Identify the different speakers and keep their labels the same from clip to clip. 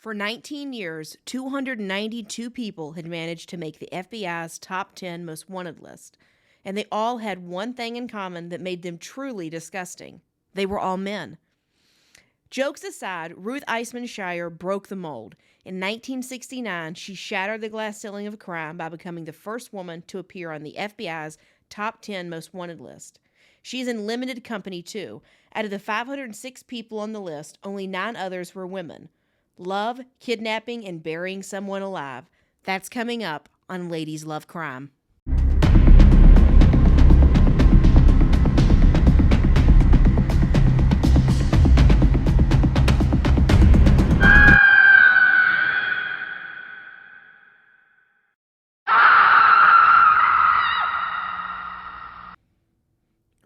Speaker 1: For 19 years, 292 people had managed to make the FBI's top 10 most wanted list, and they all had one thing in common that made them truly disgusting. They were all men. Jokes aside, Ruth Eisemann-Schier broke the mold. In 1969, she shattered the glass ceiling of crime by becoming the first woman to appear on the FBI's top 10 most wanted list. She's in limited company, too. Out of the 506 people on the list, only 9 others were women. Love, kidnapping, and burying someone alive. That's coming up on Ladies Love Crime.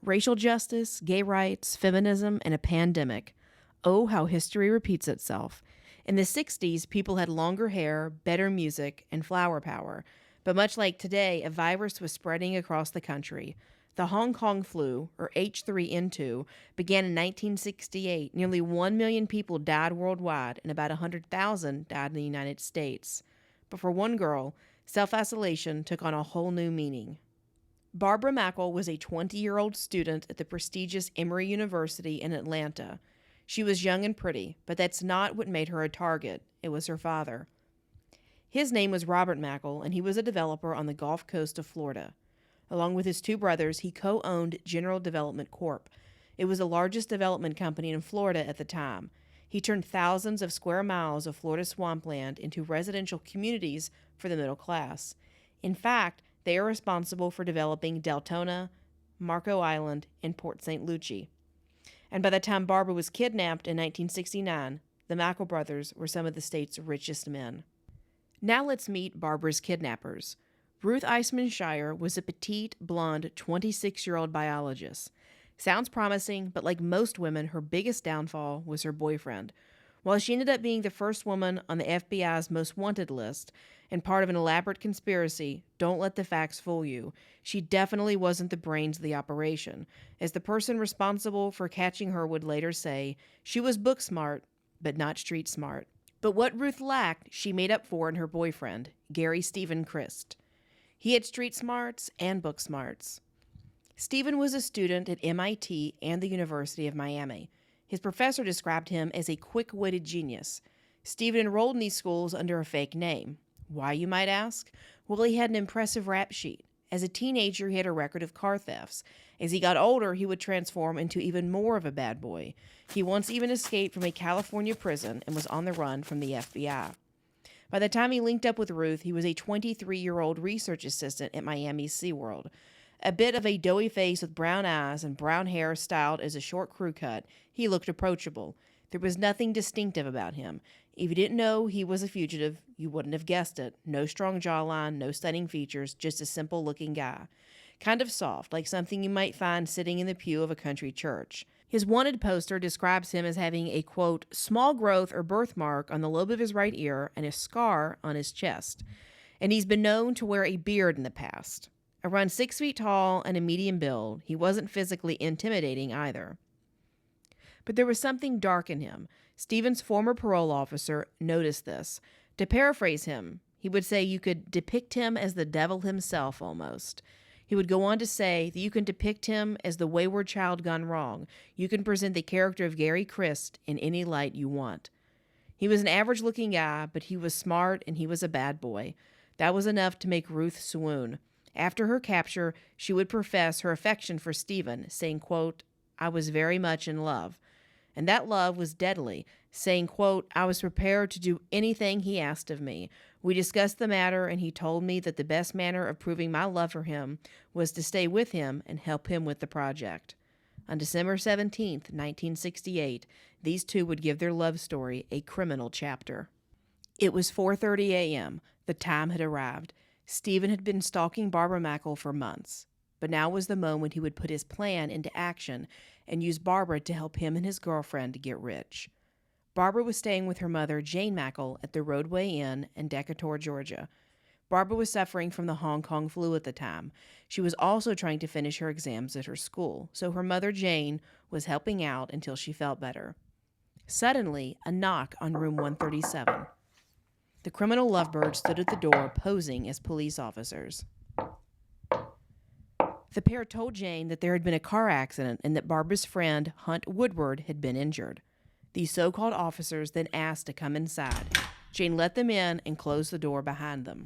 Speaker 1: Racial justice, gay rights, feminism, and a pandemic. Oh, how history repeats itself. In the 60s, people had longer hair, better music, and flower power. But much like today, a virus was spreading across the country. The Hong Kong flu, or H3N2, began in 1968. Nearly 1 million people died worldwide, and about 100,000 died in the United States. But for one girl, self-isolation took on a whole new meaning. Barbara Mackel was a 20-year-old student at the prestigious Emory University in Atlanta. She was young and pretty, but that's not what made her a target. It was her father. His name was Robert Mackel, and he was a developer on the Gulf Coast of Florida. Along with his 2 brothers, he co-owned General Development Corp. It was the largest development company in Florida at the time. He turned thousands of square miles of Florida swampland into residential communities for the middle class. In fact, they are responsible for developing Deltona, Marco Island, and Port St. Lucie. And by the time Barbara was kidnapped in 1969, the Mackel brothers were some of the state's richest men. Now let's meet Barbara's kidnappers. Ruth Eisemann-Schier was a petite, blonde, 26-year-old biologist. Sounds promising, but like most women, her biggest downfall was her boyfriend. While she ended up being the first woman on the FBI's most wanted list and part of an elaborate conspiracy, don't let the facts fool you. She definitely wasn't the brains of the operation. As the person responsible for catching her would later say, she was book smart, but not street smart. But what Ruth lacked, she made up for in her boyfriend, Gary Stephen Christ. He had street smarts and book smarts. Stephen was a student at MIT and the University of Miami. His professor described him as a quick-witted genius. Stephen enrolled in these schools under a fake name. Why, you might ask? Well, he had an impressive rap sheet. As a teenager, he had a record of car thefts. As he got older, he would transform into even more of a bad boy. He once even escaped from a California prison and was on the run from the FBI. By the time he linked up with Ruth, he was a 23-year-old research assistant at Miami's SeaWorld. A bit of a doughy face with brown eyes and brown hair styled as a short crew cut, he looked approachable. There was nothing distinctive about him. If you didn't know he was a fugitive, you wouldn't have guessed it. No strong jawline, no stunning features, just a simple-looking guy. Kind of soft, like something you might find sitting in the pew of a country church. His wanted poster describes him as having a, quote, small growth or birthmark on the lobe of his right ear and a scar on his chest. And he's been known to wear a beard in the past. Around 6 feet tall and a medium build, he wasn't physically intimidating either. But there was something dark in him. Stephen's former parole officer noticed this. To paraphrase him, he would say you could depict him as the devil himself almost. He would go on to say that you can depict him as the wayward child gone wrong. You can present the character of Gary Christ in any light you want. He was an average-looking guy, but he was smart and he was a bad boy. That was enough to make Ruth swoon. After her capture, she would profess her affection for Stephen, saying, quote, I was very much in love. And that love was deadly, saying, quote, I was prepared to do anything he asked of me. We discussed the matter, and he told me that the best manner of proving my love for him was to stay with him and help him with the project. On December 17th, 1968, these two would give their love story a criminal chapter. It was 4:30 a.m. The time had arrived. Stephen had been stalking Barbara Mackel for months, but now was the moment he would put his plan into action and use Barbara to help him and his girlfriend to get rich. Barbara was staying with her mother, Jane Mackel, at the Roadway Inn in Decatur, Georgia. Barbara was suffering from the Hong Kong flu at the time. She was also trying to finish her exams at her school, so her mother, Jane, was helping out until she felt better. Suddenly, a knock on room 137. The criminal lovebirds stood at the door, posing as police officers. The pair told Jane that there had been a car accident and that Barbara's friend, Hunt Woodward, had been injured. These so-called officers then asked to come inside. Jane let them in and closed the door behind them.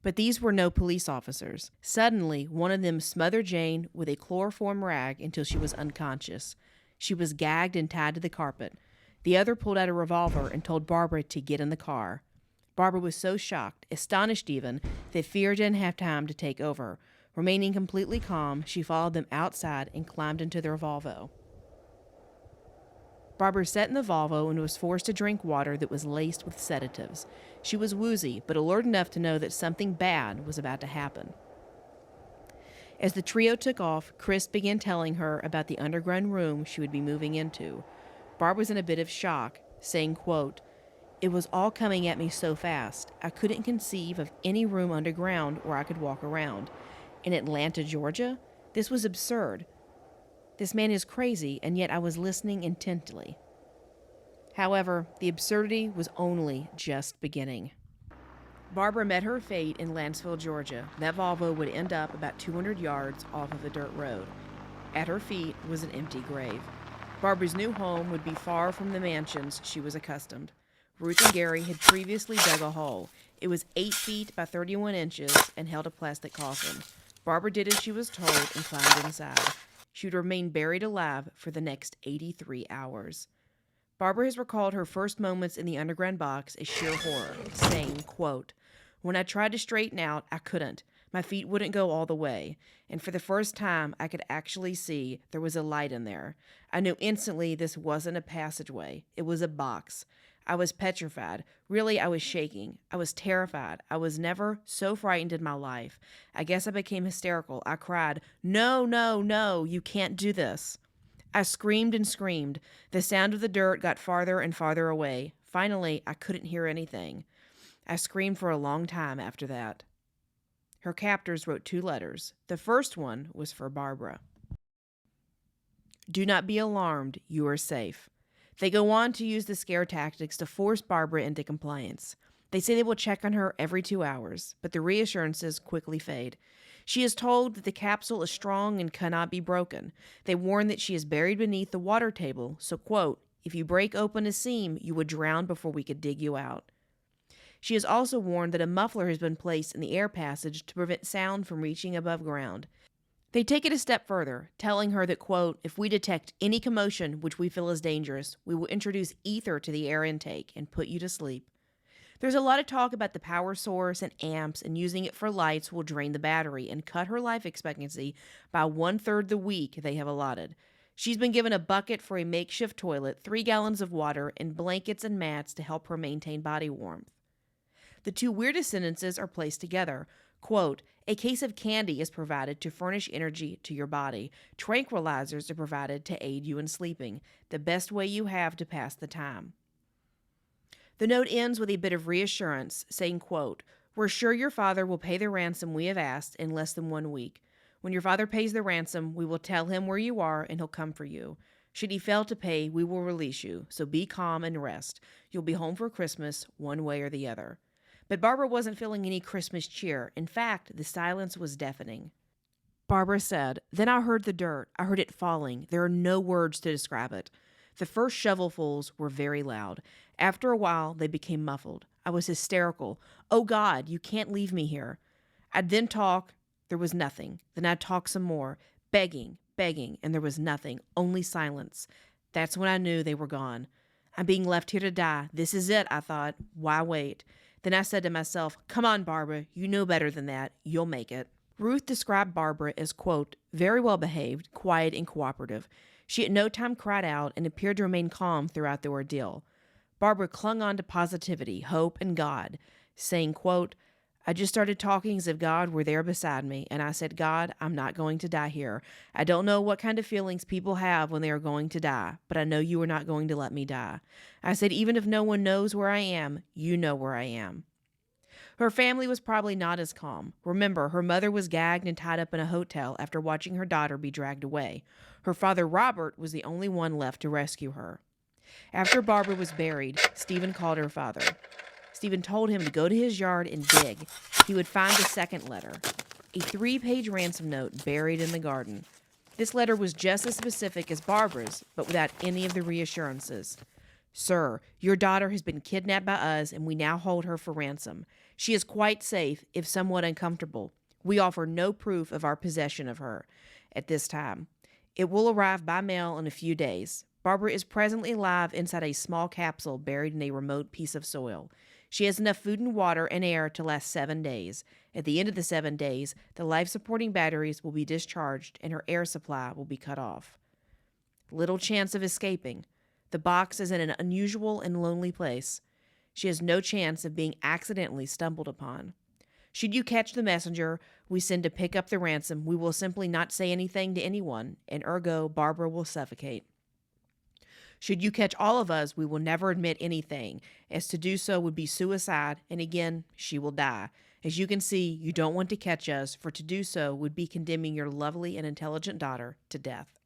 Speaker 1: But these were no police officers. Suddenly, one of them smothered Jane with a chloroform rag until she was unconscious. She was gagged and tied to the carpet. The other pulled out a revolver and told Barbara to get in the car. Barbara was so shocked, astonished even, that fear didn't have time to take over. Remaining completely calm, she followed them outside and climbed into their Volvo. Barbara sat in the Volvo and was forced to drink water that was laced with sedatives. She was woozy, but alert enough to know that something bad was about to happen. As the trio took off, Chris began telling her about the underground room she would be moving into. Barb was in a bit of shock, saying, quote, "It was all coming at me so fast. I couldn't conceive of any room underground where I could walk around. In Atlanta, Georgia? This was absurd. This man is crazy, and yet I was listening intently." However, the absurdity was only just beginning. Barbara met her fate in Lansville, Georgia. That Volvo would end up about 200 yards off of a dirt road. At her feet was an empty grave. Barbara's new home would be far from the mansions she was accustomed. Ruth and Gary had previously dug a hole. It was 8 feet by 31 inches and held a plastic coffin. Barbara did as she was told and climbed inside. She would remain buried alive for the next 83 hours. Barbara has recalled her first moments in the underground box as sheer horror, saying, quote, "When I tried to straighten out, I couldn't. My feet wouldn't go all the way. And for the first time, I could actually see there was a light in there. I knew instantly this wasn't a passageway. It was a box. I was petrified. Really, I was shaking. I was terrified. I was never so frightened in my life. I guess I became hysterical. I cried, 'No, no, no, you can't do this.' I screamed and screamed. The sound of the dirt got farther and farther away. Finally, I couldn't hear anything. I screamed for a long time after that." Her captors wrote 2 letters. The first one was for Barbara. "Do not be alarmed. You are safe." They go on to use the scare tactics to force Barbara into compliance. They say they will check on her every 2 hours, but the reassurances quickly fade. She is told that the capsule is strong and cannot be broken. They warn that she is buried beneath the water table, so, quote, "If you break open a seam, you would drown before we could dig you out." She is also warned that a muffler has been placed in the air passage to prevent sound from reaching above ground. They take it a step further, telling her that, quote, "If we detect any commotion which we feel is dangerous, we will introduce ether to the air intake and put you to sleep." There's a lot of talk about the power source and amps, and using it for lights will drain the battery and cut her life expectancy by 1/3 the week they have allotted. She's been given a bucket for a makeshift toilet, 3 gallons of water, and blankets and mats to help her maintain body warmth. The 2 weirdest sentences are placed together. Quote, "A case of candy is provided to furnish energy to your body. Tranquilizers are provided to aid you in sleeping. The best way you have to pass the time." The note ends with a bit of reassurance, saying, quote, "We're sure your father will pay the ransom we have asked in less than 1 week. When your father pays the ransom, we will tell him where you are and he'll come for you. Should he fail to pay, we will release you. So be calm and rest. You'll be home for Christmas, one way or the other." But Barbara wasn't feeling any Christmas cheer. In fact, the silence was deafening. Barbara said, "Then I heard the dirt. I heard it falling. There are no words to describe it. The first shovelfuls were very loud. After a while, they became muffled. I was hysterical. 'Oh God, you can't leave me here.' I'd then talk. There was nothing. Then I'd talk some more, begging, and there was nothing, only silence. That's when I knew they were gone. I'm being left here to die. This is it, I thought. Why wait? Then I said to myself, 'Come on, Barbara. You know better than that. You'll make it.'" Ruth described Barbara as, quote, "very well behaved, quiet, and cooperative. She at no time cried out and appeared to remain calm throughout the ordeal. Barbara clung on to positivity, hope, and God, saying, quote, "I just started talking as if God were there beside me, and I said, 'God, I'm not going to die here. I don't know what kind of feelings people have when they are going to die, but I know you are not going to let me die. I said, even if no one knows where I am, you know where I am.'" Her family was probably not as calm. Remember, her mother was gagged and tied up in a hotel after watching her daughter be dragged away. Her father, Robert, was the only one left to rescue her. After Barbara was buried, Stephen called her father. Stephen told him to go to his yard and dig. He would find the second letter, a 3-page ransom note buried in the garden. This letter was just as specific as Barbara's, but without any of the reassurances. Sir, your daughter has been kidnapped by us, and we now hold her for ransom. She is quite safe, if somewhat uncomfortable. We offer no proof of our possession of her at this time. It will arrive by mail in a few days. Barbara is presently alive inside a small capsule buried in a remote piece of soil. She has enough food and water and air to last 7 days. At the end of the 7 days, the life-supporting batteries will be discharged and her air supply will be cut off. Little chance of escaping. The box is in an unusual and lonely place. She has no chance of being accidentally stumbled upon. Should you catch the messenger we send to pick up the ransom, we will simply not say anything to anyone, and ergo, Barbara will suffocate. Should you catch all of us, we will never admit anything, as to do so would be suicide, and again, she will die. As you can see, you don't want to catch us, for to do so would be condemning your lovely and intelligent daughter to death.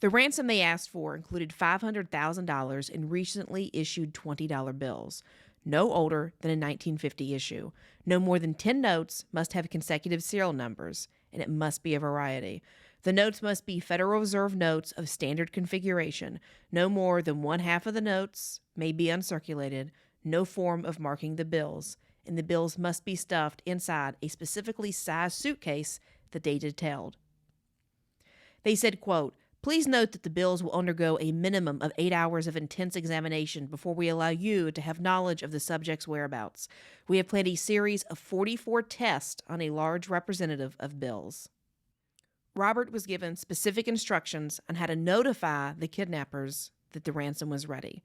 Speaker 1: The ransom they asked for included $500,000 in recently issued $20 bills, no older than a 1950 issue. No more than 10 notes, must have consecutive serial numbers, and it must be a variety. The notes must be Federal Reserve notes of standard configuration. No more than 1/2 of the notes may be uncirculated, no form of marking the bills, and the bills must be stuffed inside a specifically sized suitcase that they detailed. They said, quote, "Please note that the bills will undergo a minimum of 8 hours of intense examination before we allow you to have knowledge of the subject's whereabouts. We have planned a series of 44 tests on a large representative of bills." Robert was given specific instructions on how to notify the kidnappers that the ransom was ready.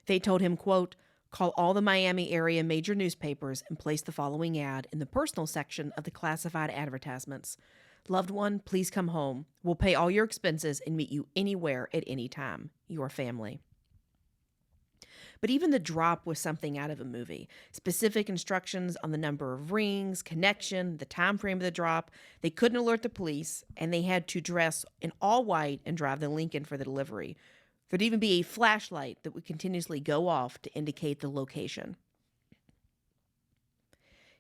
Speaker 1: They told him, quote, "Call all the Miami area major newspapers and place the following ad in the personal section of the classified advertisements. Loved one, please come home. We'll pay all your expenses and meet you anywhere at any time. Your family." But even the drop was something out of a movie. Specific instructions on the number of rings, connection, the time frame of the drop. They couldn't alert the police, and they had to dress in all white and drive to Lincoln for the delivery. There'd even be a flashlight that would continuously go off to indicate the location.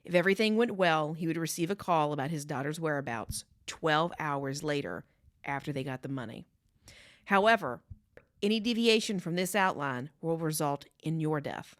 Speaker 1: If everything went well, he would receive a call about his daughter's whereabouts 12 hours later after they got the money. However, any deviation from this outline will result in your death.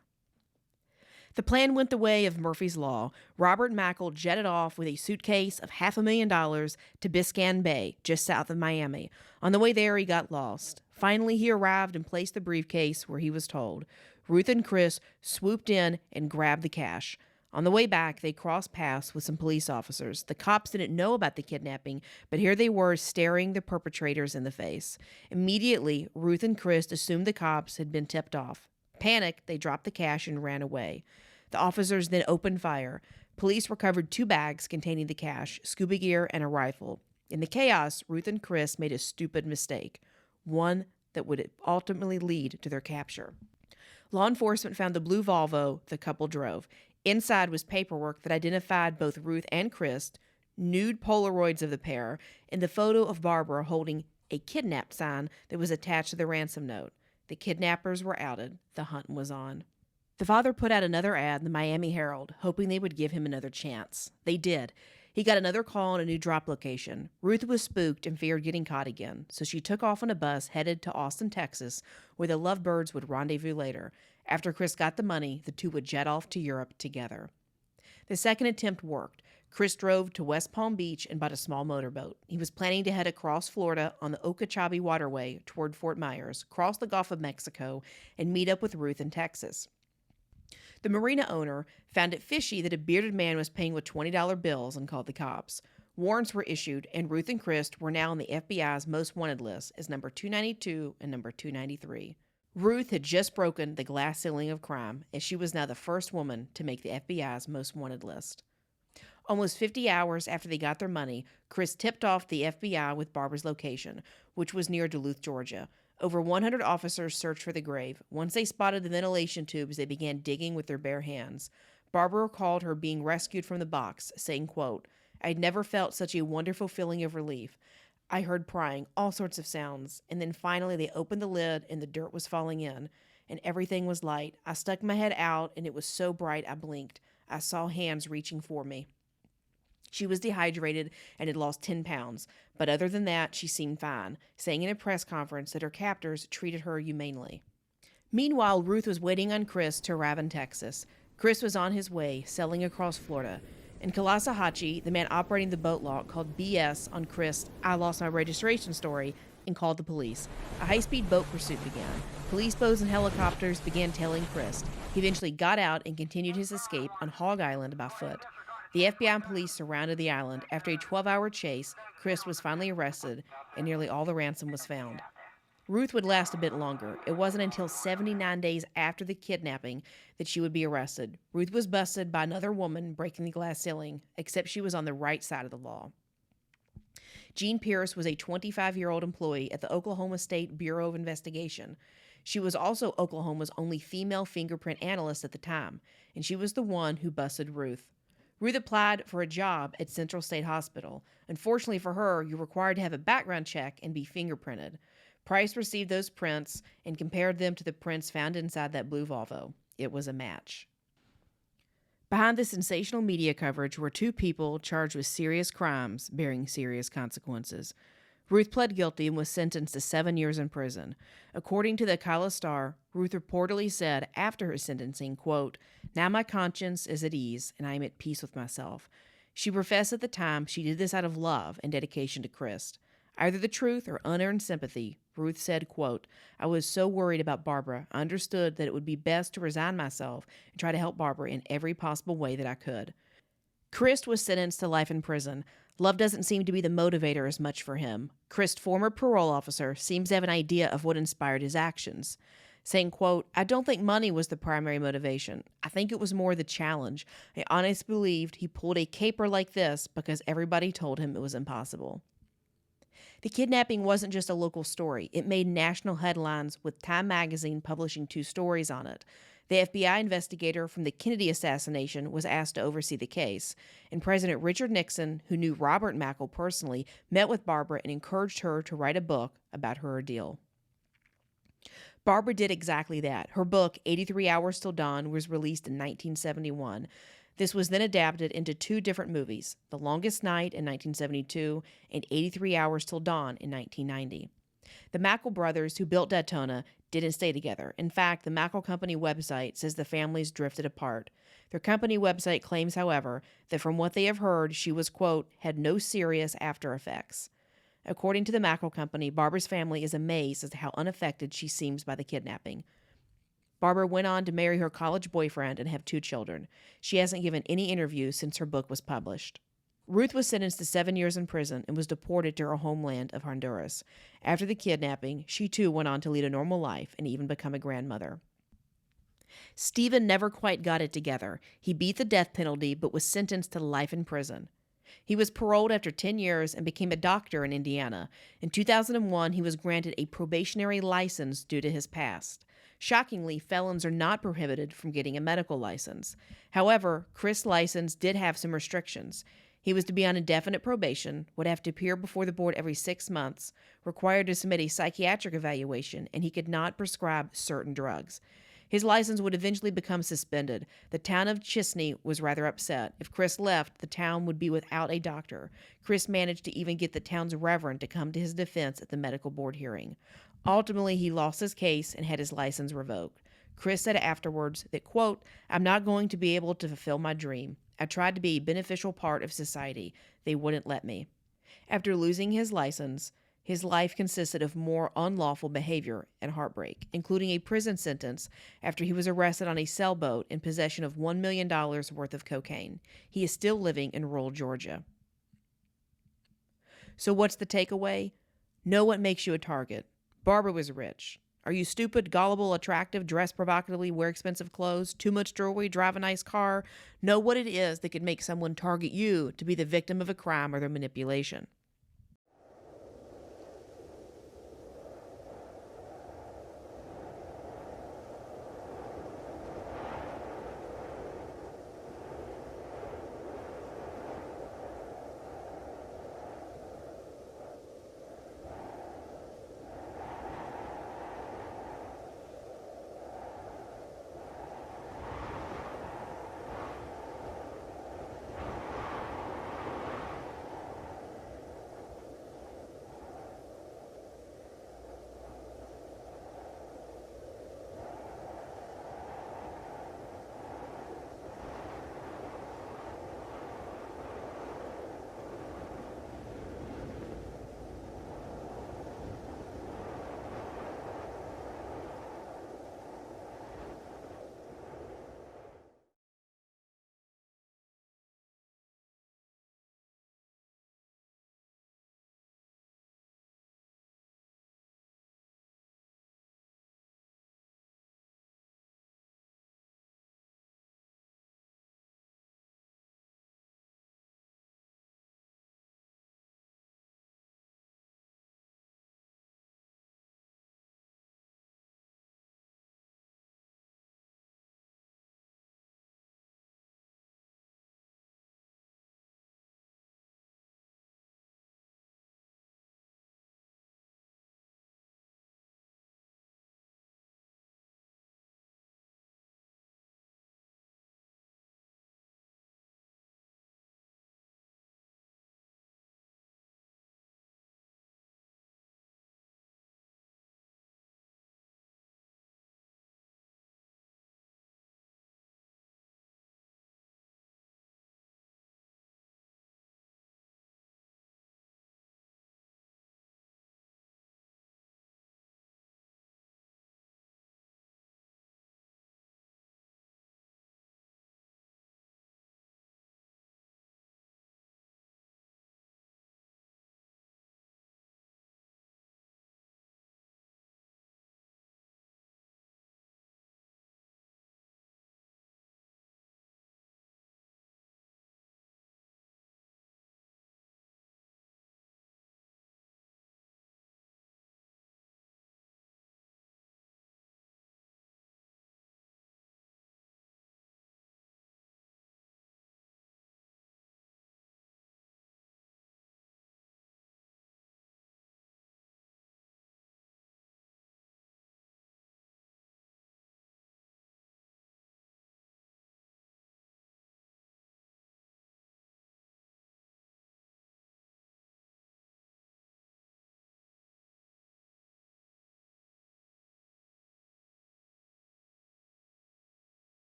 Speaker 1: The plan went the way of Murphy's Law. Robert Mackel jetted off with a suitcase of $500,000 to Biscayne Bay, just south of Miami. On the way there, he got lost. Finally, he arrived and placed the briefcase where he was told. Ruth and Chris swooped in and grabbed the cash. On the way back, they crossed paths with some police officers. The cops didn't know about the kidnapping, but here they were staring the perpetrators in the face. Immediately, Ruth and Chris assumed the cops had been tipped off. Panicked, they dropped the cash and ran away. The officers then opened fire. Police recovered 2 bags containing the cash, scuba gear, and a rifle. In the chaos, Ruth and Chris made a stupid mistake, one that would ultimately lead to their capture. Law enforcement found the blue Volvo the couple drove. Inside was paperwork that identified both Ruth and Chris, nude Polaroids of the pair, and the photo of Barbara holding a kidnapped sign that was attached to the ransom note. The kidnappers were outed. The hunt was on. The father put out another ad in the Miami Herald, hoping they would give him another chance. They did. He got another call on a new drop location. Ruth was spooked and feared getting caught again, so she took off on a bus headed to Austin, Texas, where the lovebirds would rendezvous later. After Chris got the money, the two would jet off to Europe together. The second attempt worked. Chris drove to West Palm Beach and bought a small motorboat. He was planning to head across Florida on the Okeechobee Waterway toward Fort Myers, cross the Gulf of Mexico, and meet up with Ruth in Texas. The marina owner found it fishy that a bearded man was paying with $20 bills and called the cops. Warrants were issued, and Ruth and Chris were now on the FBI's most wanted list as number 292 and number 293. Ruth had just broken the glass ceiling of crime, as she was now the first woman to make the FBI's most wanted list. Almost 50 hours after they got their money, Chris tipped off the FBI with Barbara's location, which was near Duluth, Georgia. Over 100 officers searched for the grave. Once they spotted the ventilation tubes, they began digging with their bare hands. Barbara recalled her being rescued from the box, saying, quote, "I'd never felt such a wonderful feeling of relief. I heard prying, all sorts of sounds, and then finally they opened the lid and the dirt was falling in, and everything was light. I stuck my head out and it was so bright I blinked. I saw hands reaching for me." She was dehydrated and had lost 10 pounds, but other than that, she seemed fine, saying in a press conference that her captors treated her humanely. Meanwhile, Ruth was waiting on Chris to arrive in Texas. Chris was on his way, sailing across Florida. In Caloosahatchee, the man operating the boat lock called BS on Chris' "I lost my registration" story and called the police. A high-speed boat pursuit began. Police boats and helicopters began tailing Chris. He eventually got out and continued his escape on Hog Island by foot. The FBI and police surrounded the island. After a 12-hour chase, Chris was finally arrested, and nearly all the ransom was found. Ruth would last a bit longer. It wasn't until 79 days after the kidnapping that she would be arrested. Ruth was busted by another woman breaking the glass ceiling, except she was on the right side of the law. Jean Pierce was a 25-year-old employee at the Oklahoma State Bureau of Investigation. She was also Oklahoma's only female fingerprint analyst at the time, and she was the one who busted Ruth. Ruth applied for a job at Central State Hospital. Unfortunately for her, you're required to have a background check and be fingerprinted. Price received those prints and compared them to the prints found inside that blue Volvo. It was a match. Behind the sensational media coverage were two people charged with serious crimes bearing serious consequences. Ruth pled guilty and was sentenced to 7 years in prison. According to the Kyla Star, Ruth reportedly said after her sentencing, quote, "Now my conscience is at ease and I am at peace with myself." She professed at the time she did this out of love and dedication to Chris. Either the truth or unearned sympathy, Ruth said, quote, "I was so worried about Barbara, I understood that it would be best to resign myself and try to help Barbara in every possible way that I could." Chris was sentenced to life in prison. Love doesn't seem to be the motivator as much for him. Chris' former parole officer seems to have an idea of what inspired his actions, saying, quote, "I don't think money was the primary motivation. I think it was more the challenge. I honestly believed he pulled a caper like this because everybody told him it was impossible." The kidnapping wasn't just a local story. It made national headlines, with Time magazine publishing 2 stories on it. The FBI investigator from the Kennedy assassination was asked to oversee the case, and President Richard Nixon, who knew Robert Mackel personally, met with Barbara and encouraged her to write a book about her ordeal. Barbara did exactly that. Her book, 83 Hours Till Dawn, was released in 1971. This was then adapted into 2 different movies, The Longest Night in 1972 and 83 Hours Till Dawn in 1990. The Mackel brothers, who built Daytona, didn't stay together. In fact, the Mackel Company website says the families drifted apart. Their company website claims, however, that from what they have heard, she was, quote, "had no serious after effects." According to the Mackel Company, Barbara's family is amazed as to how unaffected she seems by the kidnapping. Barbara went on to marry her college boyfriend and have 2 children. She hasn't given any interviews since her book was published. Ruth was sentenced to 7 years in prison and was deported to her homeland of Honduras. After the kidnapping, she too went on to lead a normal life and even become a grandmother. Stephen never quite got it together. He beat the death penalty but was sentenced to life in prison. He was paroled after 10 years and became a doctor in Indiana. In 2001, he was granted a probationary license due to his past. Shockingly, felons are not prohibited from getting a medical license. However, Chris' license did have some restrictions. He was to be on indefinite probation, would have to appear before the board every 6 months, required to submit a psychiatric evaluation, and he could not prescribe certain drugs. His license would eventually become suspended. The town of Chisney was rather upset. If Chris left, the town would be without a doctor. Chris managed to even get the town's reverend to come to his defense at the medical board hearing. Ultimately, he lost his case and had his license revoked. Chris said afterwards that, quote, "I'm not going to be able to fulfill my dream. I tried to be a beneficial part of society. They wouldn't let me." After losing his license, his life consisted of more unlawful behavior and heartbreak, including a prison sentence after he was arrested on a sailboat in possession of $1 million worth of cocaine. He is still living in rural Georgia. So what's the takeaway? Know what makes you a target. Barbara was rich. Are you stupid, gullible, attractive, dress provocatively, wear expensive clothes, too much jewelry, drive a nice car? Know what it is that could make someone target you to be the victim of a crime or their manipulation.